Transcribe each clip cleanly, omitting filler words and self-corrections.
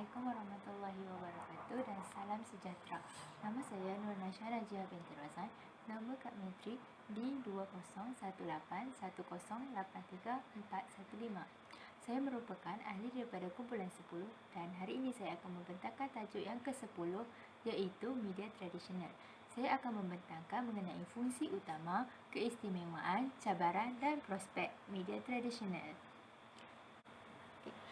Assalamualaikum warahmatullahi wabarakatuh dan salam sejahtera. Nama saya Nur Nasha Najia binti Razan, nombor kad Menteri D201810834415. Saya merupakan ahli daripada kumpulan 10 dan hari ini saya akan membentangkan tajuk yang ke-10 iaitu media tradisional. Saya akan membentangkan mengenai fungsi utama, keistimewaan, cabaran dan prospek media tradisional.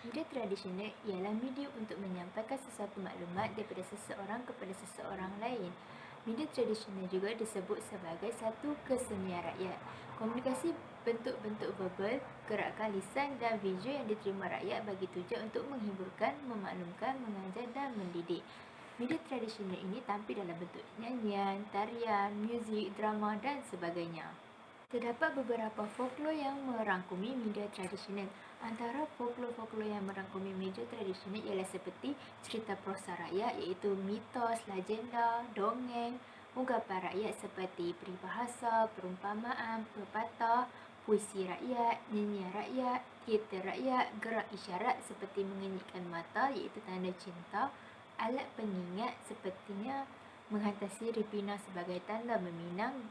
Media tradisional ialah media untuk menyampaikan sesuatu maklumat daripada seseorang kepada seseorang lain. Media tradisional juga disebut sebagai satu kesenian rakyat. Komunikasi bentuk-bentuk verbal, gerakan lisan dan visual yang diterima rakyat bagi tujuan untuk menghiburkan, memaklumkan, mengajar dan mendidik. Media tradisional ini tampil dalam bentuk nyanyian, tarian, muzik, drama dan sebagainya. Terdapat beberapa folklor yang merangkumi media tradisional. Antara folklor-folklor yang merangkumi media tradisional ialah seperti cerita prosa rakyat iaitu mitos, legenda, dongeng, ungkapan rakyat seperti peribahasa, perumpamaan, pepatah, puisi rakyat, nyanyian rakyat, teater rakyat, gerak isyarat seperti mengenyitkan mata iaitu tanda cinta, alat pengingat sepertinya menghantar sirih pinang sebagai tanda meminang.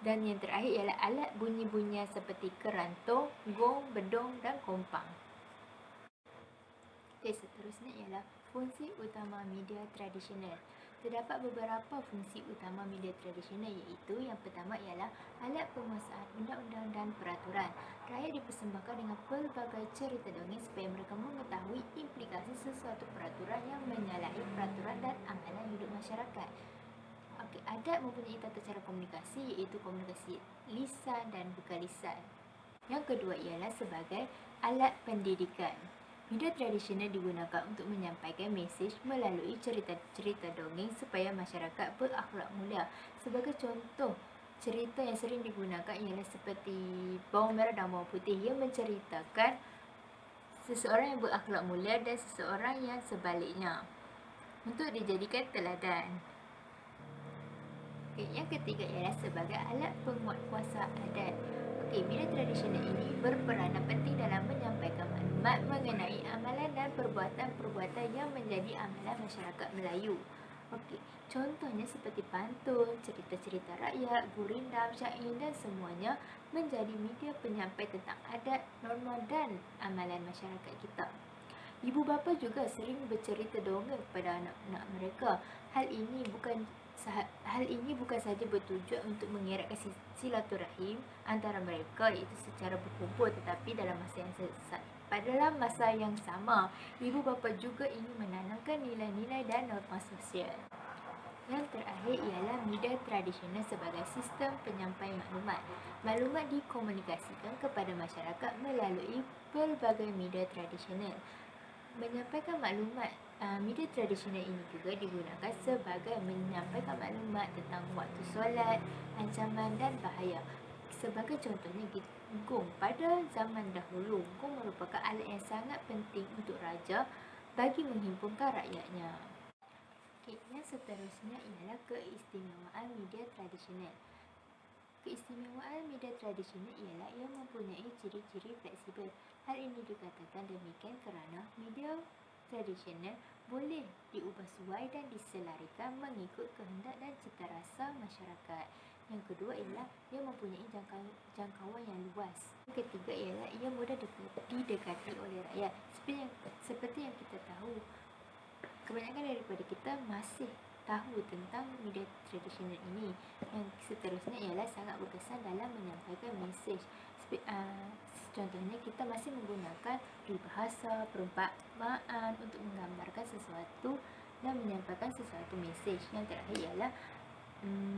Dan yang terakhir ialah alat bunyi-bunyian seperti kerantung, gong, bedong dan kompang. Seterusnya ialah fungsi utama media tradisional. Terdapat beberapa fungsi utama media tradisional iaitu yang pertama ialah alat penguasaan undang-undang dan peraturan. Rakyat dipersembahkan dengan pelbagai cerita dongeng supaya mereka mengetahui implikasi sesuatu peraturan yang menyalahi peraturan dan amalan hidup masyarakat. Adat mempunyai tata cara komunikasi iaitu komunikasi lisan dan bukan lisan. Yang kedua ialah sebagai alat pendidikan. Media tradisional digunakan untuk menyampaikan mesej melalui cerita-cerita dongeng supaya masyarakat berakhlak mulia. Sebagai contoh, cerita yang sering digunakan ialah seperti bawang merah dan bawang putih yang menceritakan seseorang yang berakhlak mulia dan seseorang yang sebaliknya untuk dijadikan teladan. Yang ketiga ialah sebagai alat penguat kuasa adat. Media tradisional ini berperanan penting dalam menyampaikan maklumat mengenai amalan dan perbuatan-perbuatan yang menjadi amalan masyarakat Melayu. Contohnya seperti pantun, cerita-cerita rakyat, gurindam, syair dan semuanya menjadi media penyampai tentang adat, norma dan amalan masyarakat kita. Ibu bapa juga sering bercerita dongeng kepada anak-anak mereka. Hal ini bukan sahaja bertujuan untuk mengeratkan silaturahim antara mereka iaitu secara berkumpul, tetapi dalam masa yang sama, ibu bapa juga ingin menanamkan nilai-nilai dan norma sosial. Yang terakhir ialah media tradisional sebagai sistem penyampai maklumat. Maklumat dikomunikasikan kepada masyarakat melalui pelbagai media tradisional. Menyampaikan maklumat, media tradisional ini juga digunakan sebagai menyampaikan maklumat tentang waktu solat, ancaman dan bahaya. Sebagai contohnya, gong pada zaman dahulu, gong merupakan alat yang sangat penting untuk raja bagi menghimpunkan rakyatnya. Yang seterusnya ialah keistimewaan media tradisional. Keistimewaan media tradisional ialah ia mempunyai ciri-ciri fleksibel. Hal ini dikatakan demikian kerana media tradisional boleh diubah suai dan diselarikan mengikut kehendak dan cita rasa masyarakat. Yang kedua ialah ia mempunyai jangkauan yang luas. Yang ketiga ialah ia mudah didekati oleh rakyat. Seperti yang kita tahu, kebanyakan daripada kita masih tahu tentang media tradisional ini. Yang seterusnya ialah sangat berkesan dalam menyampaikan mesej. Contohnya, kita masih menggunakan peribahasa, perumpamaan untuk menggambarkan sesuatu dan menyampaikan sesuatu mesej. Yang terakhir ialah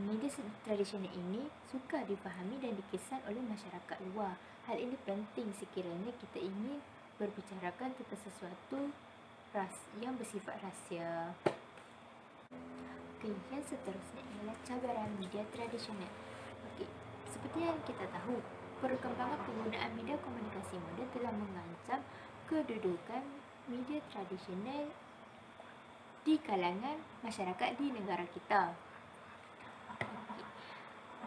media tradisional ini sukar difahami dan dikesan oleh masyarakat luar. Hal ini penting sekiranya kita ingin berbicarakan tentang sesuatu yang bersifat rahsia. Yang seterusnya ialah cabaran media tradisional. Seperti yang kita tahu, perkembangan penggunaan media komunikasi moden telah mengancam kedudukan media tradisional di kalangan masyarakat di negara kita.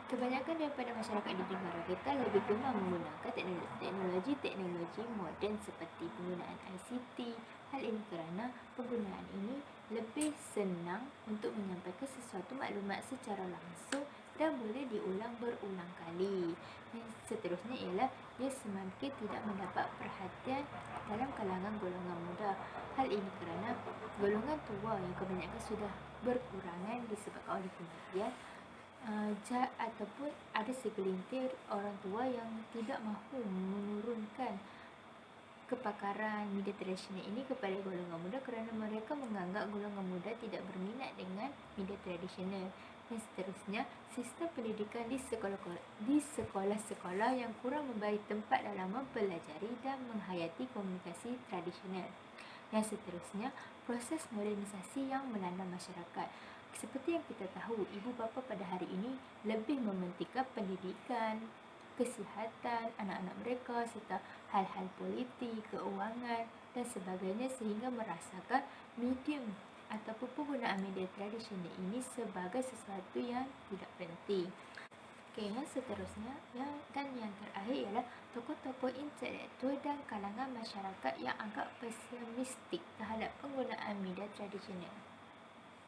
Kebanyakan daripada masyarakat di negara kita lebih gemar menggunakan teknologi moden seperti penggunaan ICT. Hal ini kerana penggunaan ini lebih senang untuk menyampaikan sesuatu maklumat secara langsung dan boleh diulang berulang kali. Dan seterusnya ialah ia semakin tidak mendapat perhatian dalam kalangan golongan muda. Hal ini kerana golongan tua yang kebanyakan sudah berkurangan disebabkan oleh kemudian ataupun ada segelintir orang tua yang tidak mahu menurunkan kepakaran media tradisional ini kepada golongan muda kerana mereka menganggap golongan muda tidak berminat dengan media tradisional. Dan seterusnya, sistem pendidikan di sekolah-sekolah yang kurang memberi tempat dalam mempelajari dan menghayati komunikasi tradisional. Dan seterusnya, proses modernisasi yang melanda masyarakat. Seperti yang kita tahu, ibu bapa pada hari ini lebih mementingkan pendidikan, kesihatan anak-anak mereka serta hal-hal politik, keuangan dan sebagainya sehingga merasakan medium ataupun penggunaan media tradisional ini sebagai sesuatu yang tidak penting. Okey, yang seterusnya yang terakhir ialah tokoh-tokoh intelektual dan kalangan masyarakat yang agak pesimistik terhadap penggunaan media tradisional.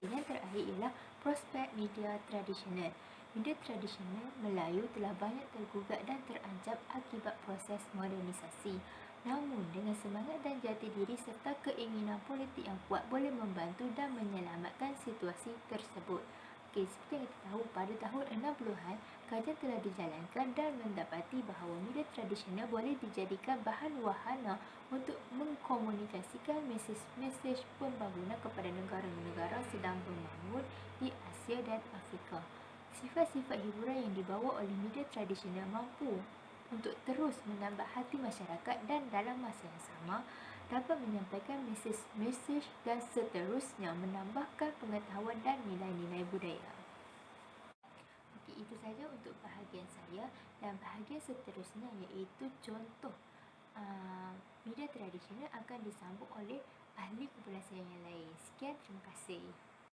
Yang terakhir ialah prospek media tradisional. Media tradisional Melayu telah banyak tergugat dan terancam akibat proses modernisasi. Namun, dengan semangat dan jati diri serta keinginan politik yang kuat boleh membantu dan menyelamatkan situasi tersebut. Okey, seperti yang kita tahu, pada tahun 60-an, kajian telah dijalankan dan mendapati bahawa media tradisional boleh dijadikan bahan wahana untuk mengkomunikasikan mesej-mesej pembangunan kepada negara-negara sedang membangun di Asia dan Afrika. Sifat-sifat hiburan yang dibawa oleh media tradisional mampu untuk terus menambah hati masyarakat dan dalam masa yang sama dapat menyampaikan mesej-mesej dan seterusnya menambahkan pengetahuan dan nilai-nilai budaya. Okey, itu saja untuk bahagian saya dan bahagian seterusnya iaitu contoh media tradisional akan disambung oleh ahli kumpulan saya yang lain. Sekian, terima kasih.